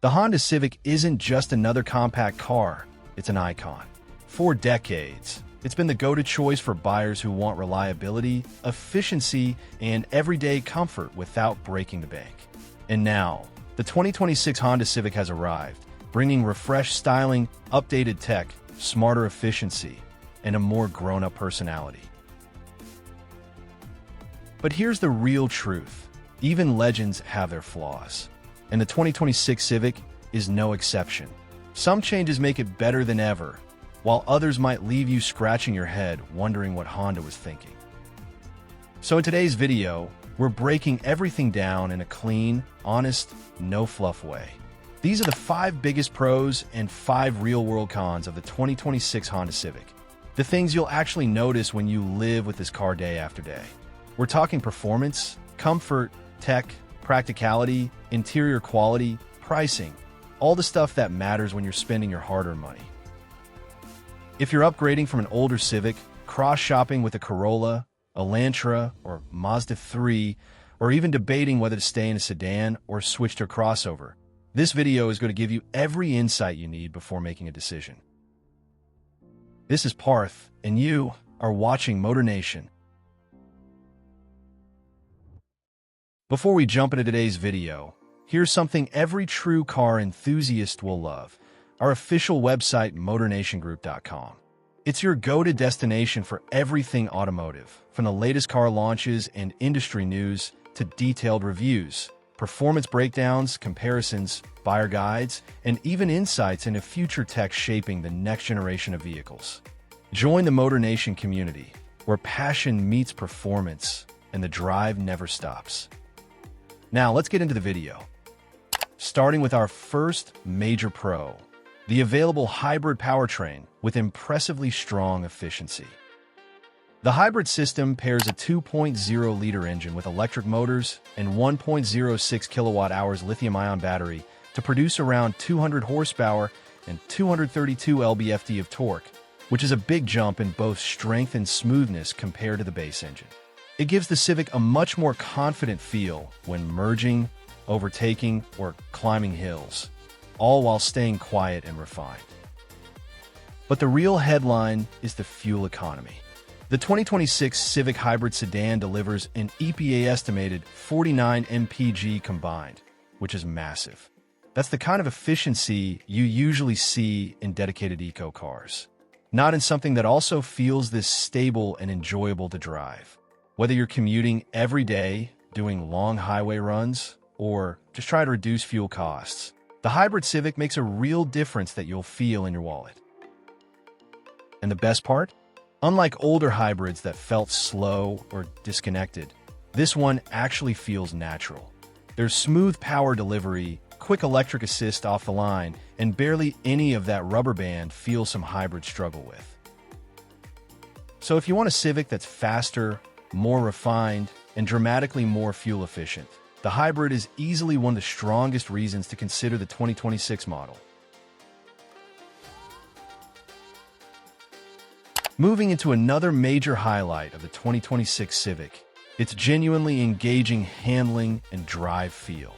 The Honda Civic isn't just another compact car, it's an icon. For decades, it's been the go-to choice for buyers who want reliability, efficiency, and everyday comfort without breaking the bank. And now, the 2026 Honda Civic has arrived, bringing refreshed styling, updated tech, smarter efficiency, and a more grown-up personality. But here's the real truth. Even legends have their flaws. And the 2026 Civic is no exception. Some changes make it better than ever, while others might leave you scratching your head wondering what Honda was thinking. So in today's video, we're breaking everything down in a clean, honest, no-fluff way. These are the 5 biggest pros and 5 real-world cons of the 2026 Honda Civic. The things you'll actually notice when you live with this car day after day. We're talking performance, comfort, tech, practicality, interior quality, pricing, all the stuff that matters when you're spending your hard-earned money. If you're upgrading from an older Civic, cross-shopping with a Corolla, Elantra, or Mazda 3, or even debating whether to stay in a sedan or switch to a crossover, this video is going to give you every insight you need before making a decision. This is Parth, and you are watching MotorNation. Before we jump into today's video, here's something every true car enthusiast will love: our official website, MotorNationGroup.com. It's your go-to destination for everything automotive, from the latest car launches and industry news to detailed reviews, performance breakdowns, comparisons, buyer guides, and even insights into future tech shaping the next generation of vehicles. Join the MotorNation community, where passion meets performance and the drive never stops. Now, let's get into the video. Starting with our first major pro, the available hybrid powertrain with impressively strong efficiency. The hybrid system pairs a 2.0-liter engine with electric motors and 1.06 kilowatt-hours lithium-ion battery to produce around 200 horsepower and 232 lb-ft of torque, which is a big jump in both strength and smoothness compared to the base engine. It gives the Civic a much more confident feel when merging, overtaking, or climbing hills, all while staying quiet and refined. But the real headline is the fuel economy. The 2026 Civic Hybrid Sedan delivers an EPA-estimated 49 mpg combined, which is massive. That's the kind of efficiency you usually see in dedicated eco cars, not in something that also feels this stable and enjoyable to drive. Whether you're commuting every day, doing long highway runs, or just trying to reduce fuel costs, the hybrid Civic makes a real difference that you'll feel in your wallet. And the best part? Unlike older hybrids that felt slow or disconnected, this one actually feels natural. There's smooth power delivery, quick electric assist off the line, and barely any of that rubber band feel some hybrids struggle with. So if you want a Civic that's faster, more refined, and dramatically more fuel efficient, the hybrid is easily one of the strongest reasons to consider the 2026 model. Moving into another major highlight of the 2026 Civic, its genuinely engaging handling and drive feel.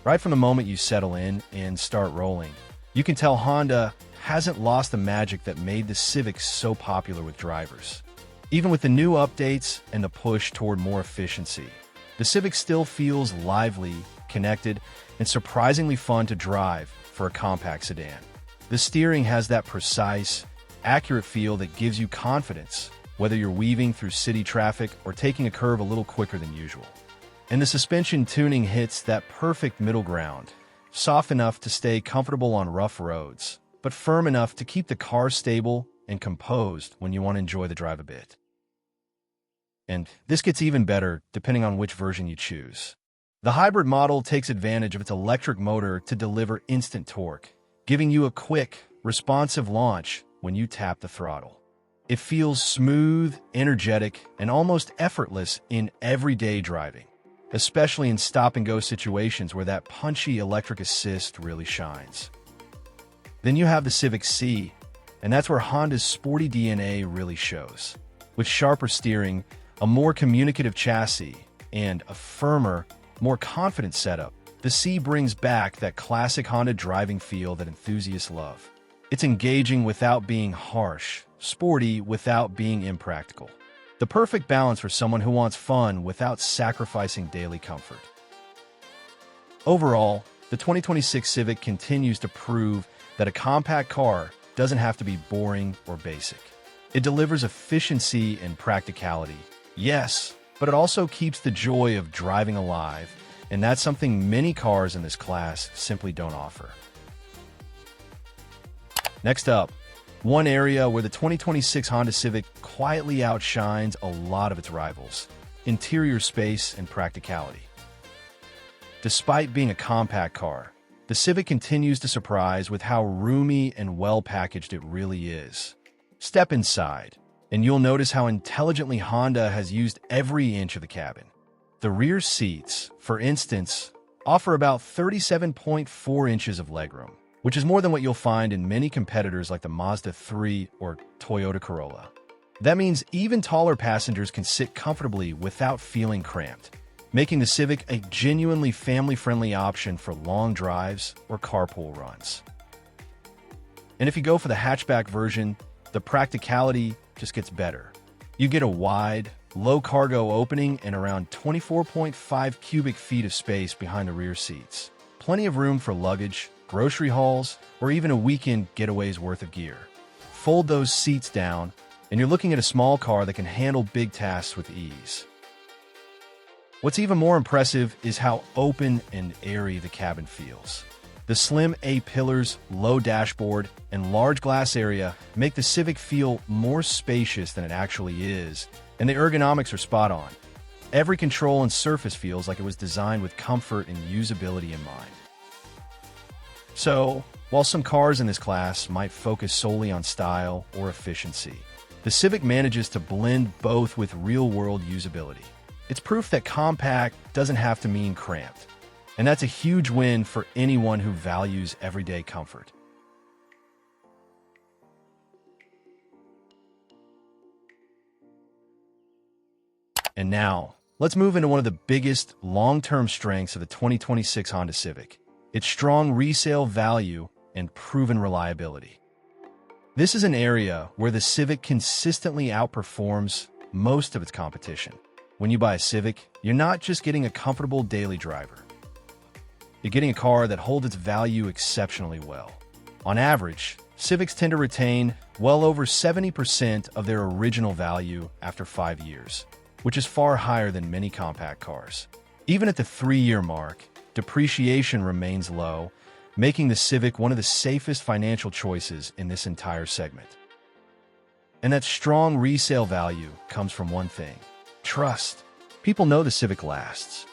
Right from the moment you settle in and start rolling, you can tell Honda hasn't lost the magic that made the Civic so popular with drivers. Even with the new updates and the push toward more efficiency, the Civic still feels lively, connected, and surprisingly fun to drive for a compact sedan. The steering has that precise, accurate feel that gives you confidence, whether you're weaving through city traffic or taking a curve a little quicker than usual. And the suspension tuning hits that perfect middle ground, soft enough to stay comfortable on rough roads, but firm enough to keep the car stable and composed when you want to enjoy the drive a bit. And this gets even better depending on which version you choose. The hybrid model takes advantage of its electric motor to deliver instant torque, giving you a quick, responsive launch when you tap the throttle. It feels smooth, energetic, and almost effortless in everyday driving, especially in stop-and-go situations where that punchy electric assist really shines. Then you have the Civic C, and that's where Honda's sporty DNA really shows. With sharper steering, a more communicative chassis, and a firmer, more confident setup, The C brings back that classic Honda driving feel that enthusiasts love. It's engaging without being harsh, sporty without being impractical. The perfect balance for someone who wants fun without sacrificing daily comfort. Overall, the 2026 Civic continues to prove that a compact car doesn't have to be boring or basic. It delivers efficiency and practicality, yes, but it also keeps the joy of driving alive, and that's something many cars in this class simply don't offer. Next up, one area where the 2026 Honda Civic quietly outshines a lot of its rivals: interior space and practicality. Despite being a compact car, the Civic continues to surprise with how roomy and well-packaged it really is. Step inside, and you'll notice how intelligently Honda has used every inch of the cabin. The rear seats, for instance, offer about 37.4 inches of legroom, which is more than what you'll find in many competitors like the Mazda 3 or Toyota Corolla. That means even taller passengers can sit comfortably without feeling cramped, making the Civic a genuinely family-friendly option for long drives or carpool runs. And if you go for the hatchback version, the practicality just gets better. You get a wide, low-cargo opening and around 24.5 cubic feet of space behind the rear seats. Plenty of room for luggage, grocery hauls, or even a weekend getaway's worth of gear. Fold those seats down, and you're looking at a small car that can handle big tasks with ease. What's even more impressive is how open and airy the cabin feels. The slim A-pillars, low dashboard, and large glass area make the Civic feel more spacious than it actually is, and the ergonomics are spot on. Every control and surface feels like it was designed with comfort and usability in mind. So, while some cars in this class might focus solely on style or efficiency, the Civic manages to blend both with real-world usability. It's proof that compact doesn't have to mean cramped, and that's a huge win for anyone who values everyday comfort. And now, let's move into one of the biggest long-term strengths of the 2026 Honda Civic: its strong resale value and proven reliability. This is an area where the Civic consistently outperforms most of its competition. When you buy a Civic, you're not just getting a comfortable daily driver. You're getting a car that holds its value exceptionally well. On average, Civics tend to retain well over 70% of their original value after 5 years, which is far higher than many compact cars. Even at the 3-year mark, depreciation remains low, making the Civic one of the safest financial choices in this entire segment. And that strong resale value comes from one thing: trust. People know the Civic lasts.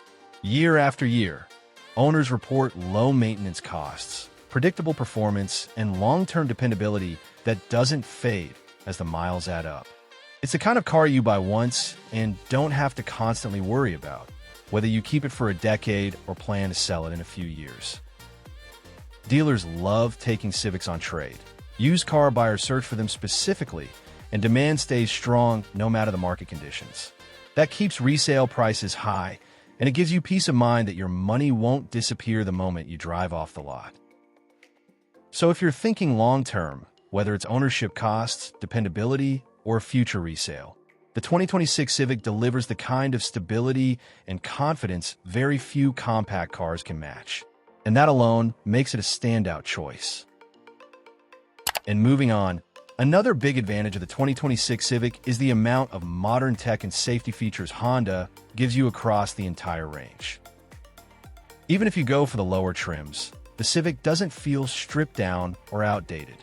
Year after year, owners report low maintenance costs, predictable performance, and long-term dependability that doesn't fade as the miles add up. It's the kind of car you buy once and don't have to constantly worry about, whether you keep it for a decade or plan to sell it in a few years. Dealers love taking Civics on trade. Used car buyers search for them specifically, and demand stays strong no matter the market conditions. That keeps resale prices high, and it gives you peace of mind that your money won't disappear the moment you drive off the lot. So if you're thinking long-term, whether it's ownership costs, dependability, or future resale, the 2026 Civic delivers the kind of stability and confidence very few compact cars can match. And that alone makes it a standout choice. And moving on, another big advantage of the 2026 Civic is the amount of modern tech and safety features Honda gives you across the entire range. Even if you go for the lower trims, the Civic doesn't feel stripped down or outdated.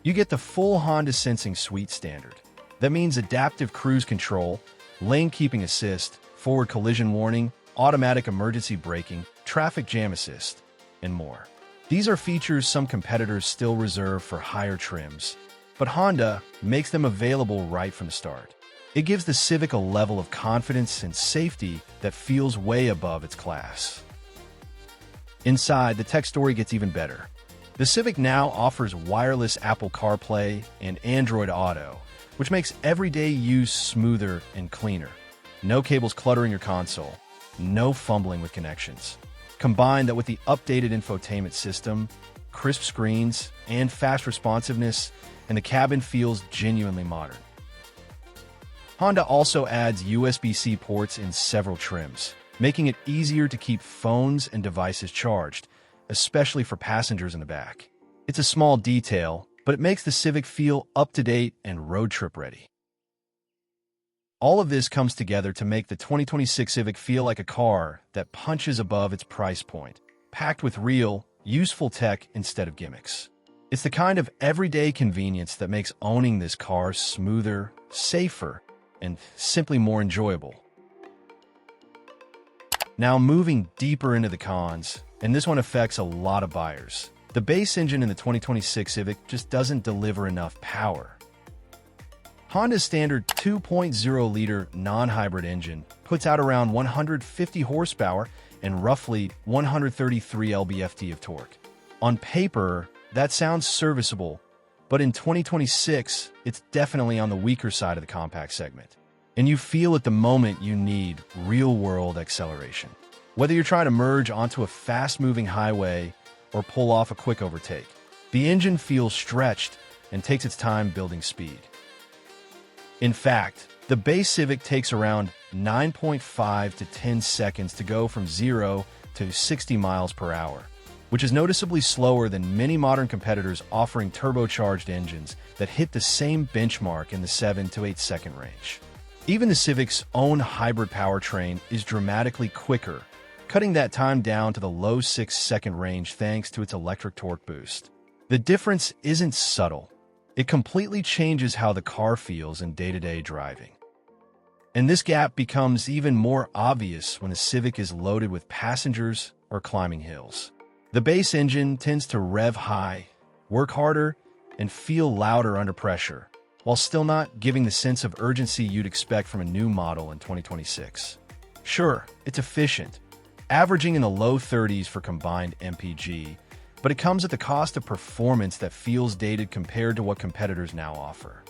You get the full Honda Sensing Suite standard. That means adaptive cruise control, lane keeping assist, forward collision warning, automatic emergency braking, traffic jam assist, and more. These are features some competitors still reserve for higher trims, but Honda makes them available right from the start. It gives the Civic a level of confidence and safety that feels way above its class. Inside, the tech story gets even better. The Civic now offers wireless Apple CarPlay and Android Auto, which makes everyday use smoother and cleaner. No cables cluttering your console, no fumbling with connections. Combine that with the updated infotainment system, crisp screens, and fast responsiveness, and the cabin feels genuinely modern. Honda also adds USB-C ports in several trims, making it easier to keep phones and devices charged, especially for passengers in the back. It's a small detail, but it makes the Civic feel up-to-date and road trip ready. All of this comes together to make the 2026 Civic feel like a car that punches above its price point, packed with real, useful tech instead of gimmicks. It's the kind of everyday convenience that makes owning this car smoother, safer, and simply more enjoyable. Now moving deeper into the cons, and this one affects a lot of buyers. The base engine in the 2026 Civic just doesn't deliver enough power. Honda's standard 2.0-liter non-hybrid engine puts out around 150 horsepower and roughly 133 lb-ft of torque. On paper, that sounds serviceable, but in 2026, it's definitely on the weaker side of the compact segment. And you feel at the moment you need real-world acceleration. Whether you're trying to merge onto a fast-moving highway or pull off a quick overtake, the engine feels stretched and takes its time building speed. In fact, the base Civic takes around 9.5 to 10 seconds to go from 0 to 60 miles per hour, which is noticeably slower than many modern competitors offering turbocharged engines that hit the same benchmark in the 7 to 8 second range. Even the Civic's own hybrid powertrain is dramatically quicker, cutting that time down to the low 6-second range thanks to its electric torque boost. The difference isn't subtle. It completely changes how the car feels in day-to-day driving. And this gap becomes even more obvious when the Civic is loaded with passengers or climbing hills. The base engine tends to rev high, work harder, and feel louder under pressure, while still not giving the sense of urgency you'd expect from a new model in 2026. Sure, it's efficient, averaging in the low 30s for combined MPG, but it comes at the cost of performance that feels dated compared to what competitors now offer.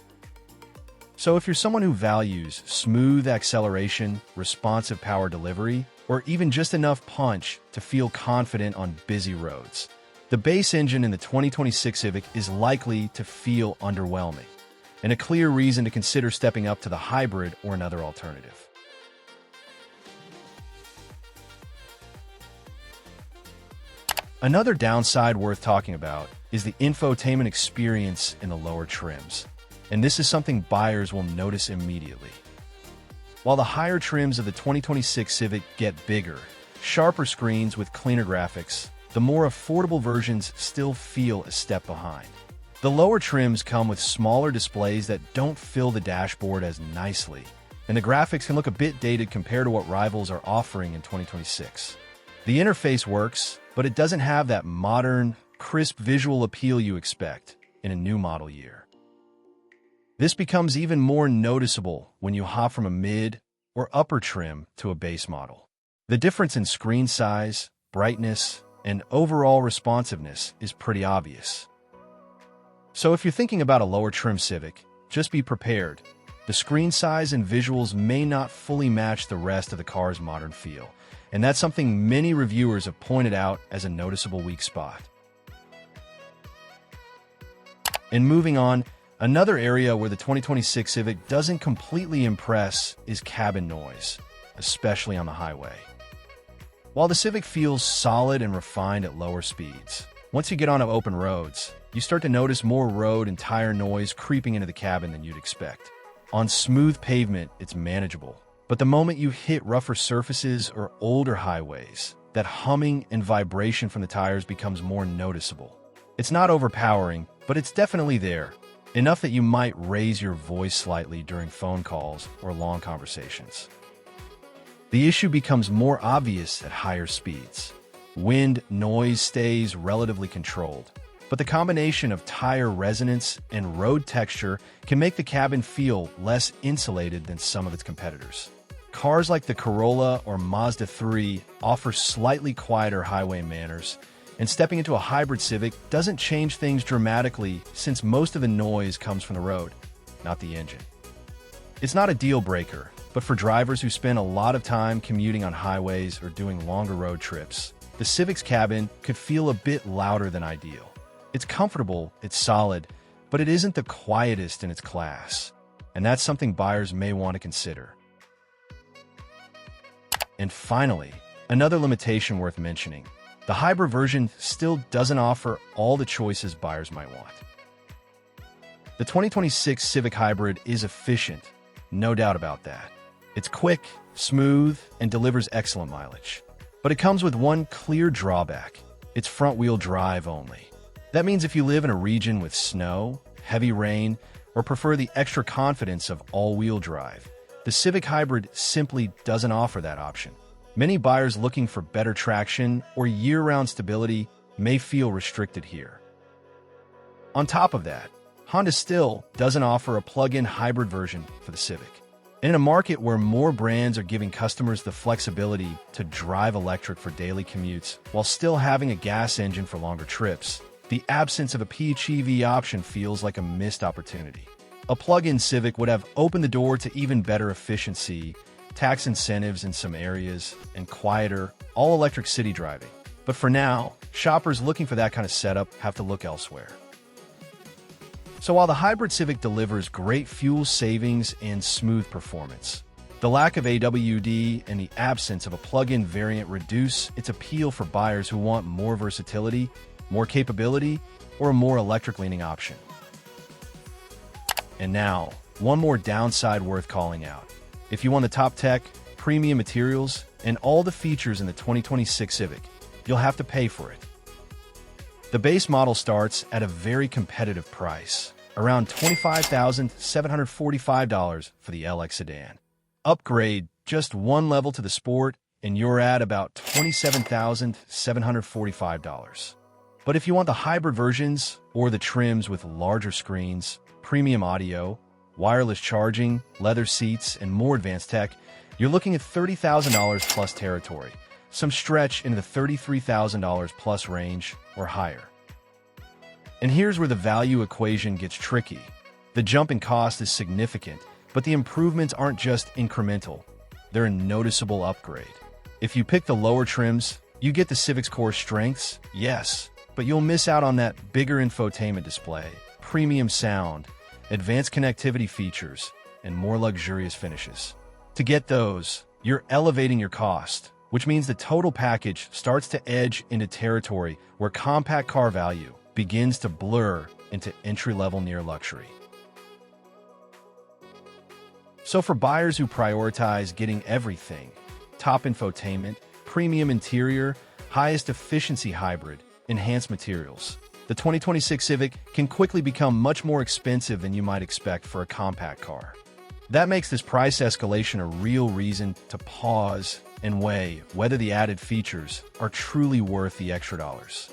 So if you're someone who values smooth acceleration, responsive power delivery, or even just enough punch to feel confident on busy roads, the base engine in the 2026 Civic is likely to feel underwhelming, and a clear reason to consider stepping up to the hybrid or another alternative. Another downside worth talking about is the infotainment experience in the lower trims, and this is something buyers will notice immediately. While the higher trims of the 2026 Civic get bigger, sharper screens with cleaner graphics, the more affordable versions still feel a step behind. The lower trims come with smaller displays that don't fill the dashboard as nicely, and the graphics can look a bit dated compared to what rivals are offering in 2026. The interface works, but it doesn't have that modern, crisp visual appeal you expect in a new model year. This becomes even more noticeable when you hop from a mid or upper trim to a base model. The difference in screen size, brightness, and overall responsiveness is pretty obvious. So if you're thinking about a lower trim Civic, just be prepared. The screen size and visuals may not fully match the rest of the car's modern feel, and that's something many reviewers have pointed out as a noticeable weak spot. And moving on, another area where the 2026 Civic doesn't completely impress is cabin noise, especially on the highway. While the Civic feels solid and refined at lower speeds, once you get onto open roads, you start to notice more road and tire noise creeping into the cabin than you'd expect. On smooth pavement, it's manageable, but the moment you hit rougher surfaces or older highways, that humming and vibration from the tires becomes more noticeable. It's not overpowering, but it's definitely there, enough that you might raise your voice slightly during phone calls or long conversations. The issue becomes more obvious at higher speeds. Wind noise stays relatively controlled, but the combination of tire resonance and road texture can make the cabin feel less insulated than some of its competitors. Cars like the Corolla or Mazda 3 offer slightly quieter highway manners, and stepping into a hybrid Civic doesn't change things dramatically since most of the noise comes from the road, not the engine. It's not a deal breaker, but for drivers who spend a lot of time commuting on highways or doing longer road trips, the Civic's cabin could feel a bit louder than ideal. It's comfortable, it's solid, but it isn't the quietest in its class, and that's something buyers may want to consider. And finally, another limitation worth mentioning. The hybrid version still doesn't offer all the choices buyers might want. The 2026 Civic Hybrid is efficient, no doubt about that. It's quick, smooth, and delivers excellent mileage. But it comes with one clear drawback. It's front-wheel drive only. That means if you live in a region with snow, heavy rain, or prefer the extra confidence of all-wheel drive, the Civic Hybrid simply doesn't offer that option. Many buyers looking for better traction or year-round stability may feel restricted here. On top of that, Honda still doesn't offer a plug-in hybrid version for the Civic. In a market where more brands are giving customers the flexibility to drive electric for daily commutes while still having a gas engine for longer trips, the absence of a PHEV option feels like a missed opportunity. A plug-in Civic would have opened the door to even better efficiency, tax incentives in some areas, and quieter, all-electric city driving. But for now, shoppers looking for that kind of setup have to look elsewhere. So while the hybrid Civic delivers great fuel savings and smooth performance, the lack of AWD and the absence of a plug-in variant reduce its appeal for buyers who want more versatility, more capability, or a more electric-leaning option. And now, one more downside worth calling out. If you want the top tech, premium materials, and all the features in the 2026 Civic, you'll have to pay for it. The base model starts at a very competitive price, around $25,745 for the LX sedan. Upgrade just one level to the Sport, and you're at about $27,745. But if you want the hybrid versions or the trims with larger screens, premium audio, wireless charging, leather seats, and more advanced tech, you're looking at $30,000 plus territory, some stretch into the $33,000 plus range or higher. And here's where the value equation gets tricky. The jump in cost is significant, but the improvements aren't just incremental. They're a noticeable upgrade. If you pick the lower trims, you get the Civic's core strengths, yes, but you'll miss out on that bigger infotainment display, premium sound, advanced connectivity features, and more luxurious finishes. To get those, you're elevating your cost, which means the total package starts to edge into territory where compact car value begins to blur into entry-level near luxury. So for buyers who prioritize getting everything, top infotainment, premium interior, highest efficiency hybrid, enhanced materials, the 2026 Civic can quickly become much more expensive than you might expect for a compact car. That makes this price escalation a real reason to pause and weigh whether the added features are truly worth the extra dollars.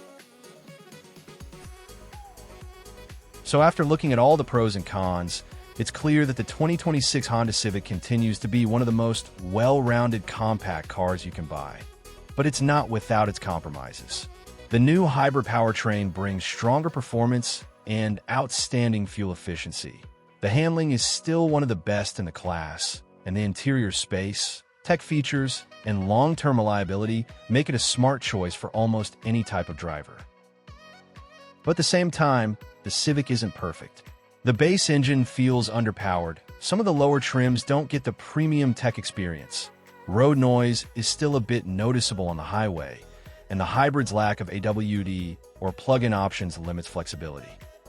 So after looking at all the pros and cons, it's clear that the 2026 Honda Civic continues to be one of the most well-rounded compact cars you can buy. But it's not without its compromises. The new hybrid powertrain brings stronger performance and outstanding fuel efficiency. The handling is still one of the best in the class, and the interior space, tech features, and long-term reliability make it a smart choice for almost any type of driver. But at the same time, the Civic isn't perfect. The base engine feels underpowered. Some of the lower trims don't get the premium tech experience. Road noise is still a bit noticeable on the highway, and the hybrid's lack of AWD or plug-in options limits flexibility.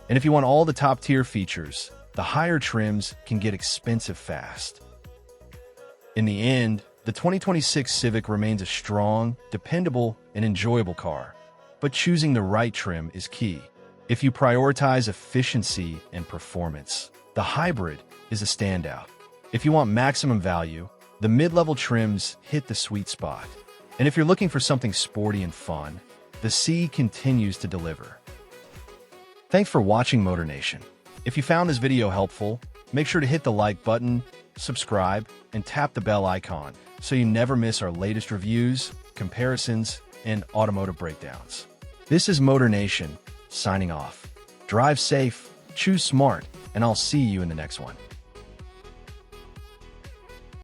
And if you want all the top-tier features, the higher trims can get expensive fast. In the end, the 2026 Civic remains a strong, dependable, and enjoyable car. But choosing the right trim is key. If you prioritize efficiency and performance, the hybrid is a standout. If you want maximum value, the mid-level trims hit the sweet spot. And if you're looking for something sporty and fun, the C continues to deliver. Thanks for watching MotorNation. If you found this video helpful, make sure to hit the like button, subscribe, and tap the bell icon so you never miss our latest reviews, comparisons, and automotive breakdowns. This is MotorNation, signing off. Drive safe, choose smart, and I'll see you in the next one.